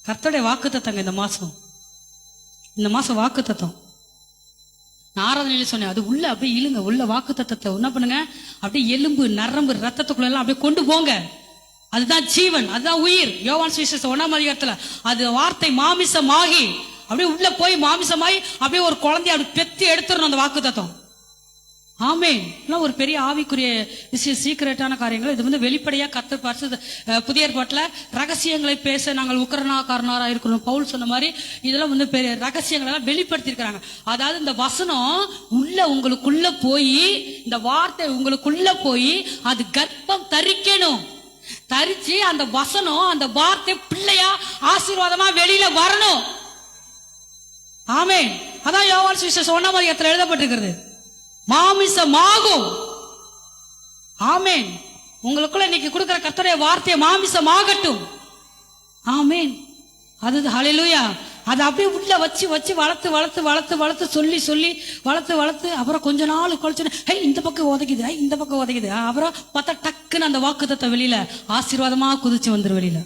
கர்த்தருடைய வாக்குத்தத்தங்க இந்த மாசம் வாக்குத்தத்தம். நான் ஆராதனையில சொன்னேன், அது உள்ள அப்படியே இழுங்க, உள்ள வாக்குத்தத்தத்தை என்ன பண்ணுங்க, அப்படியே எலும்பு நரம்பு ரத்தத்துக்குள்ள எல்லாம் அப்படியே கொண்டு போங்க. அதுதான் ஜீவன், அதுதான் உயிர். யோவான் சுவிசேஷம் 1ஆம் அதிகாரத்துல அது வார்த்தை மாமிசமாகி அப்படியே உள்ள போய் மாமிசமாகி அப்படியே ஒரு குழந்தைய அப்படி பெத்தி எடுத்துடணும் அந்த வாக்குத்தத்தம். ஆமென். ஒரு பெரிய ஆவிக்குரிய விஷயம், சீக்கிரட்டான காரியங்கள். இது வந்து வெளிப்படையா கர்த்தர் பரிசுத்த புதிய ஏற்பாட்டுல ரகசியங்களை பேச நாங்கள் உக்கிரனாக்காரனாரா இருக்கணும் பவுல் சொன்ன மாதிரி இதெல்லாம் வந்து பெரிய ரகசியங்களை எல்லாம் வெளிப்படுத்தி இருக்கிறாங்க. அதாவது இந்த வசனம் உள்ள உங்களுக்குள்ள போய், இந்த வார்த்தை உங்களுக்குள்ள போய் அது கர்ப்பம் தரிக்கணும். தரிச்சு அந்த வசனம் அந்த வார்த்தை பிள்ளையா ஆசீர்வாதமா வெளியில வரணும். ஆமென். அதான் யோவான் சுவிசேஷம் 1ஆம் அதிகாரத்துல எழுதப்பட்டிருக்கிறது, மாமிசமாகும். ஆமென். உங்களுக்குள்ள இன்னைக்கு கொடுக்கிற கர்த்தருடைய வார்த்தையை மாமிசமாகட்டும். ஆமென். அது ஹல்லேலூயா. அது அப்படியே உள்ள வச்சு வச்சு வளர்த்து வளர்த்து வளர்த்து வளர்த்து சொல்லி சொல்லி வளர்த்து வளர்த்து அப்புறம் கொஞ்ச நாள் கழிச்சு இந்த பக்கம் உதைக்குது, இந்த பக்கம் உதைக்குது. அப்புறம் பார்த்தா டக்குன்னு அந்த வாக்குத்தத்தம் வெளியில ஆசீர்வாதமா குதிச்சு வந்துரு வெளியில.